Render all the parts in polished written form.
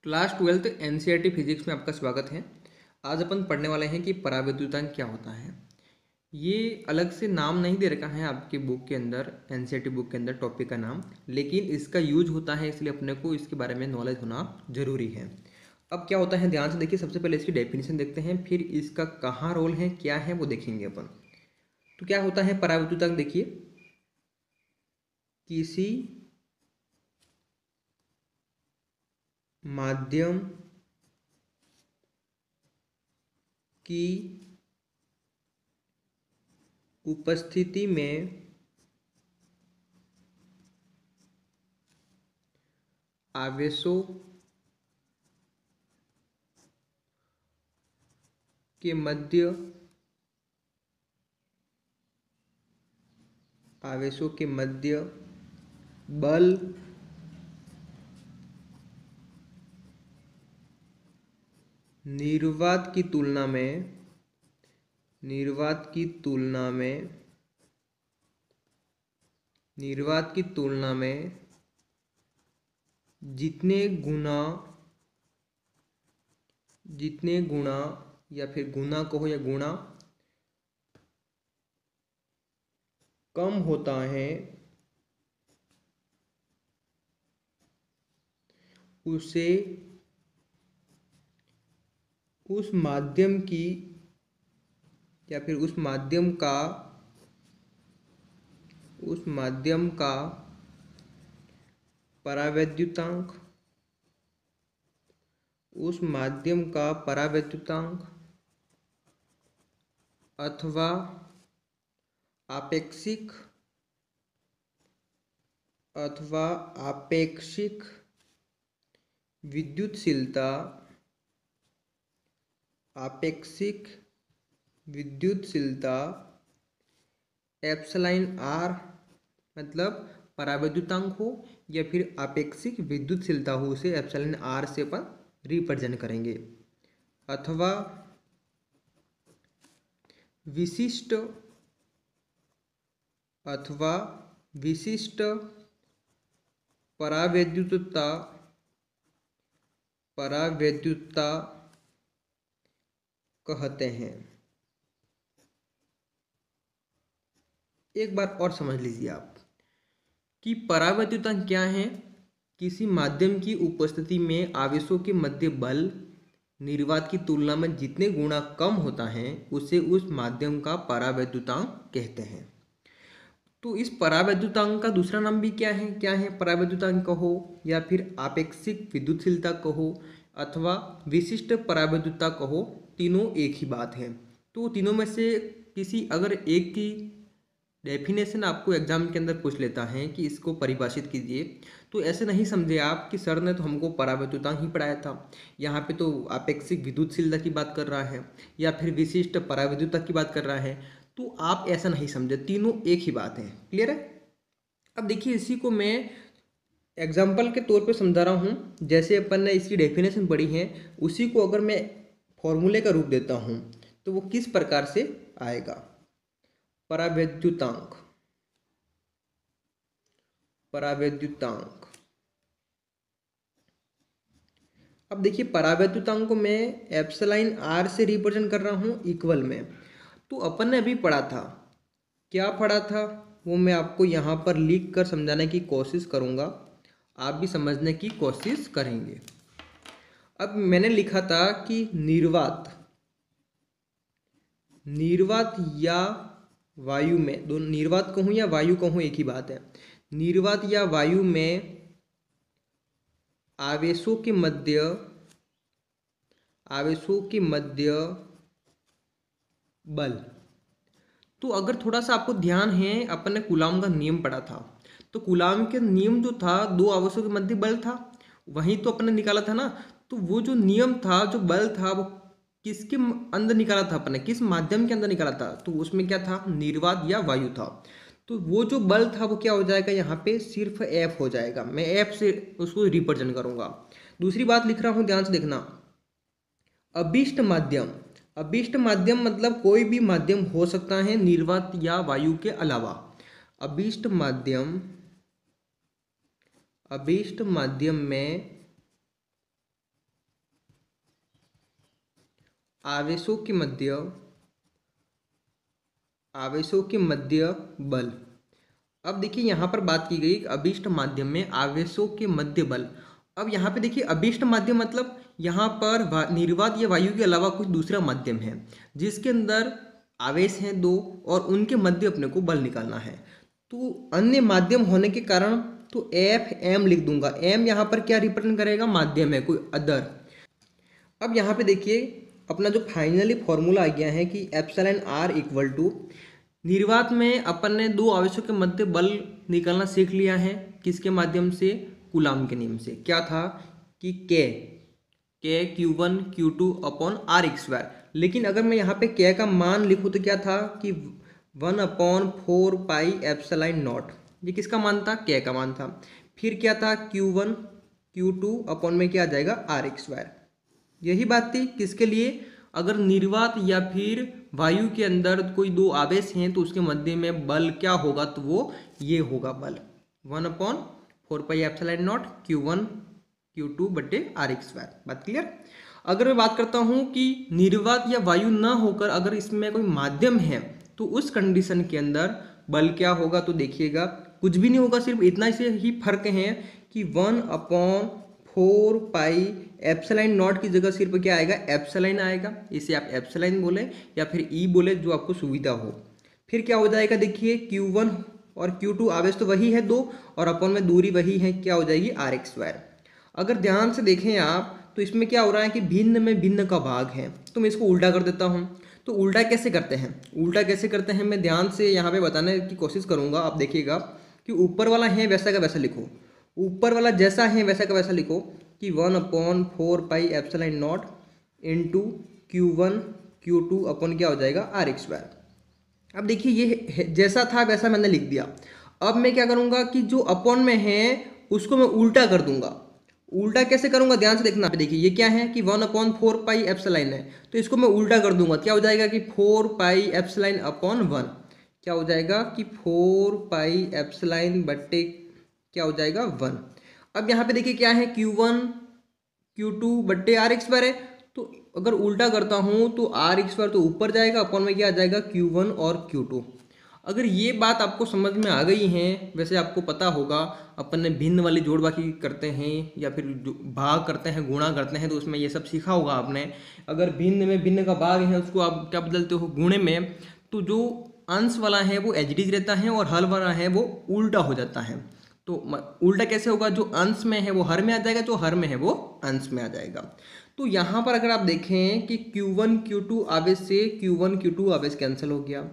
Class 12th NCERT physics में आपका स्वागत है। आज अपन पढ़ने वाले हैं कि परावैद्युतांक क्या होता है। ये अलग से नाम नहीं दे रखा है आपकी बुक के अंदर, एनसीईआरटी बुक के अंदर टॉपिक का नाम, लेकिन इसका यूज होता है, इसलिए अपने को इसके बारे में नॉलेज होना जरूरी है। अब क्या होता है ध्यान से देखिए। सबसे पहले इसकी डेफिनेशन देखते हैं, फिर इसका कहाँ रोल है, क्या है वो देखेंगे अपन। तो क्या होता है परावैद्युतांक, देखिए किसी माध्यम की उपस्थिति में आवेशों के मध्य बल निर्वात की तुलना में जितने गुना या फिर गुना कहो या गुणा कम होता है, उसे उस माध्यम की या फिर उस माध्यम का परावैद्युतांक अथवा आपेक्षिक विद्युतशीलता एप्सिलॉन आर, मतलब परावैद्युतांक हो या फिर आपेक्षिक विद्युतशीलता हो, उसे एप्सिलॉन आर से अपन रिप्रेजेंट करेंगे। अथवा विशिष्ट परावैद्युतता कहते हैं। एक बार और समझ लीजिए आप कि परावैद्युतांक क्या है। किसी माध्यम की उपस्थिति में आवेशों के मध्य बल निर्वात की तुलना में जितने गुना कम होता है, उसे उस माध्यम का परावैद्युतांक कहते हैं। तो इस परावैद्युतांक का दूसरा नाम भी क्या है परावैद्युतांक कहो या फिर आपेक्षिक विद्युतशीलता कहो अथवा विशिष्ट परावैद्युतता कहो, तीनों एक ही बात है। तो तीनों में से किसी अगर एक की डेफिनेशन आपको एग्जाम के अंदर पूछ लेता है कि इसको परिभाषित कीजिए, तो ऐसे नहीं समझे आप कि सर ने तो हमको परावैद्युतांक ही पढ़ाया था, यहाँ पे तो आपेक्षिक विद्युतशीलता की बात कर रहा है या फिर विशिष्ट परावैद्युतता की बात कर रहा है। तो आप ऐसा नहीं समझे, तीनों एक ही बात है। क्लियर है। अब देखिए, इसी को मैं एग्जाम्पल के तौर पे समझा रहा हूँ। जैसे अपन ने इसकी डेफिनेशन पढ़ी है, उसी को अगर मैं फॉर्मूले का रूप देता हूँ तो वो किस प्रकार से आएगा। परावैद्युतांक अब देखिए, परावैद्युतांक को मैं एप्सिलॉन आर से रिप्रेजेंट कर रहा हूँ इक्वल में। तो अपन ने अभी पढ़ा था, क्या पढ़ा था वो मैं आपको यहाँ पर लिख कर समझाने की कोशिश करूँगा, आप भी समझने की कोशिश करेंगे। अब मैंने लिखा था कि निर्वात या वायु में, दोनों निर्वात कहूँ या वायु कहूँ एक ही बात है, निर्वात या वायु में आवेशों के मध्य बल। तो अगर थोड़ा सा आपको ध्यान है, अपन ने कूलाम का नियम पढ़ा था, तो कूलाम के नियम जो था, दो आवेशों के मध्य बल था, वहीं तो अपन ने निकाला था ना। तो वो जो नियम था, जो बल था, वो किसके अंदर निकाला था अपने, किस माध्यम के अंदर निकाला था। तो उसमें क्या था, निर्वात या वायु था। तो वो जो बल था वो क्या हो जाएगा, यहाँ पे सिर्फ एफ हो जाएगा। मैं एफ से उसको रिप्रेजेंट करूंगा। दूसरी बात लिख रहा हूं, ध्यान से देखना। अभिष्ट माध्यम मतलब कोई भी माध्यम हो सकता है निर्वात या वायु के अलावा। अभिष्ट माध्यम में आवेशों के मध्य बल। अब देखिए यहाँ पर बात की गई अभिष्ट माध्यम में आवेशों के मध्य बल। अब यहाँ पे देखिए अभिष्ट माध्यम मतलब यहाँ पर निर्वात या वायु के अलावा कुछ दूसरा माध्यम है जिसके अंदर आवेश हैं दो और उनके मध्य अपने को बल निकालना है। तो अन्य माध्यम होने के कारण तो एफ एम लिख दूंगा। एम यहाँ पर क्या रिप्रेजेंट करेगा, माध्यम है, कोई अदर। अब यहाँ पे देखिए अपना जो फाइनली फॉर्मूला आ गया है कि एप्सिलॉन आर इक्वल टू, निर्वात में अपन ने दो आवेशों के मध्य बल निकालना सीख लिया है। किसके माध्यम से, कूलाम के नियम से। क्या था कि के Q1 Q2 upon are square. लेकिन अगर मैं यहाँ पे के का मान लिखूँ तो क्या था कि 1/4 पाई एप्सिलॉन नॉट। ये किसका मान था, के का मान था। फिर क्या था Q1 Q2 अपॉन में क्या आ जाएगा, आर स्क्वायर। यही बात थी किसके लिए, अगर निर्वात या फिर वायु के अंदर कोई दो आवेश हैं तो उसके मध्य में बल क्या होगा, तो वो ये होगा बल 1/4 pi epsilon not Q1 Q2 बटे आर स्क्वायर। बात क्लियर। अगर मैं बात करता हूँ कि निर्वात या वायु ना होकर अगर इसमें कोई माध्यम है तो उस कंडीशन के अंदर बल क्या होगा, तो देखिएगा कुछ भी नहीं होगा, सिर्फ इतना से ही फर्क है कि 1/4 पाई एप्सिलॉन नॉट की जगह सिर्फ क्या आएगा, एप्सिलॉन आएगा। इसे आप एप्सिलॉन बोले या फिर ई बोले, जो आपको सुविधा हो। फिर क्या हो जाएगा, देखिए Q1 और Q2 आवेश तो वही है दो और अपन में दूरी वही है, क्या हो जाएगी, आर स्क्वायर। अगर ध्यान से देखें आप तो इसमें क्या हो रहा है कि भिन्न में भिन्न का भाग है, तो मैं इसको उल्टा कर देता हूँ। तो उल्टा कैसे करते हैं, मैं ध्यान से यहाँ पे बताने की कोशिश करूँगा। आप देखिएगा कि ऊपर वाला है वैसा का वैसा लिखो, ऊपर वाला जैसा है वैसा का वैसा लिखो कि 1/4 pi epsilon not into Q1 Q2 अपन क्या हो जाएगा, आर स्क्वायर। अब देखिए ये जैसा था वैसा मैंने लिख दिया। अब मैं क्या करूँगा कि जो अपॉन में है उसको मैं उल्टा कर दूंगा। उल्टा कैसे करूंगा, ध्यान से देखना। देखिए ये क्या है कि 1/4 पाई एप्सिलॉन है, तो इसको मैं उल्टा कर दूंगा। क्या हो जाएगा कि 4 पाई एप्सिलॉन अपॉन 1। क्या हो जाएगा कि 4 पाई एप्सिलॉन बट्टे क्या हो जाएगा 1। अब यहाँ पे देखिए क्या है, Q1 Q2 बट्टे आर स्क्वायर है। तो अगर उल्टा करता हूँ तो आर स्क्वायर तो ऊपर जाएगा, अपॉन में क्या आ जाएगा, Q1 और Q2। अगर ये बात आपको समझ में आ गई है, वैसे आपको पता होगा अपन ने भिन्न वाली जोड़ बाकी करते हैं या फिर भाग करते हैं, गुणा करते हैं, तो उसमें ये सब सीखा होगा आपने। अगर भिन्न में भिन्न का भाग है उसको आप क्या बदलते हो, गुणे में। तो जो अंश वाला है वो एज इट इज रहता है और हल वाला है वो उल्टा हो जाता है। तो उल्टा कैसे होगा, जो अंश में है वो हर में आ जाएगा, जो हर में है वो अंश में आ जाएगा। तो यहाँ पर अगर आप देखें कि Q1 Q2 आवेश से Q1 Q2 आवेश कैंसिल हो गया,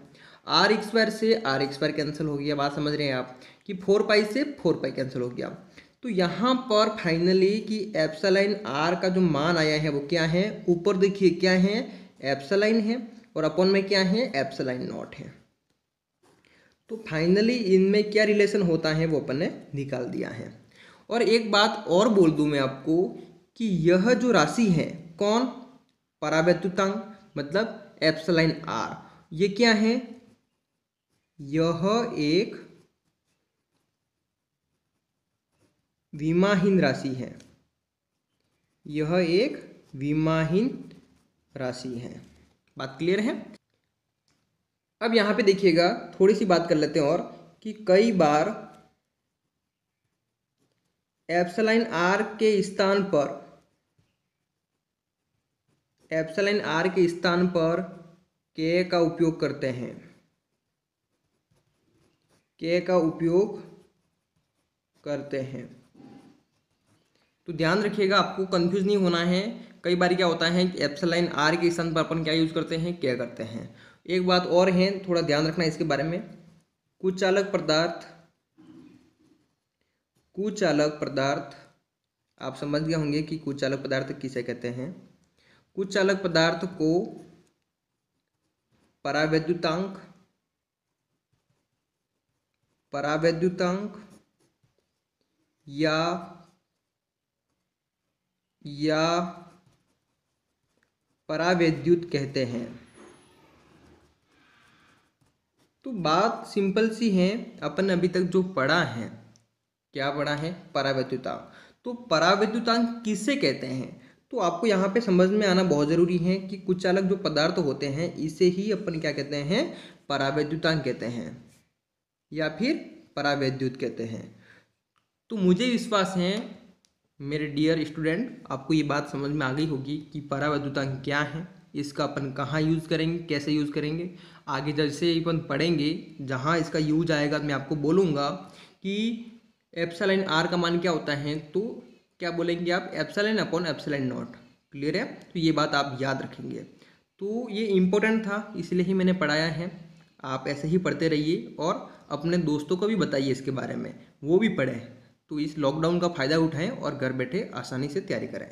आर स्क्वायर से आर स्क्वायर कैंसिल हो गया। बात समझ रहे हैं आप कि 4 पाई से 4 पाई कैंसिल हो गया। तो यहाँ पर फाइनली कि एप्सिलॉन आर का जो मान आया है वो क्या है, ऊपर देखिए क्या है, एप्सिलॉन है और अपन में क्या है, एप्सिलॉन नॉट है। तो फाइनली इनमें क्या रिलेशन होता है वो अपन ने निकाल दिया है। और एक बात और बोल दूं मैं आपको कि यह जो राशि है कौन, परावैद्युतांक मतलब एप्सिलॉन आर, ये क्या है, यह एक विमाहीन राशि है, यह एक विमाहीन राशि है। बात क्लियर है। अब यहाँ पे देखिएगा थोड़ी सी बात कर लेते हैं और कि कई बार एप्सिलॉन आर के स्थान पर के का उपयोग करते हैं, के का उपयोग करते हैं। तो ध्यान रखिएगा, आपको कंफ्यूज नहीं होना है। कई बार क्या होता है कि एप्सिलॉन आर के स्थान पर अपन क्या यूज करते हैं, क्या करते हैं। एक बात और है, थोड़ा ध्यान रखना इसके बारे में। कुचालक पदार्थ आप समझ गए होंगे कि कुचालक पदार्थ किसे कहते हैं। कुचालक पदार्थ को परावैद्युतांक या परावैद्युत कहते हैं। तो बात सिंपल सी है, अपन ने अभी तक जो पढ़ा है, क्या पढ़ा है, परावैद्युतांक। तो परावैद्युतांक किसे कहते हैं, तो आपको यहाँ पे समझ में आना बहुत ज़रूरी है कि कुछ चालक जो पदार्थ होते हैं इसे ही अपन क्या कहते हैं, परावैद्युतांक कहते हैं या फिर परावैद्युत कहते हैं। तो मुझे विश्वास है मेरे डियर स्टूडेंट, आपको ये बात समझ में आ गई होगी कि परावैद्युतांक क्या है, इसका अपन कहाँ यूज़ करेंगे, कैसे यूज़ करेंगे। आगे जैसे अपन पढ़ेंगे जहाँ इसका यूज आएगा मैं आपको बोलूँगा कि एप्सिलॉन आर का मान क्या होता है, तो क्या बोलेंगे आप, epsilon upon epsilon not. Clear है, तो ये बात आप याद रखेंगे। तो ये इम्पोर्टेंट था इसलिए ही मैंने पढ़ाया है। आप ऐसे ही पढ़ते रहिए और अपने दोस्तों को भी बताइए इसके बारे में, वो भी पढ़ें। तो इस लॉकडाउन का फ़ायदा उठाएं और घर बैठे आसानी से तैयारी करें।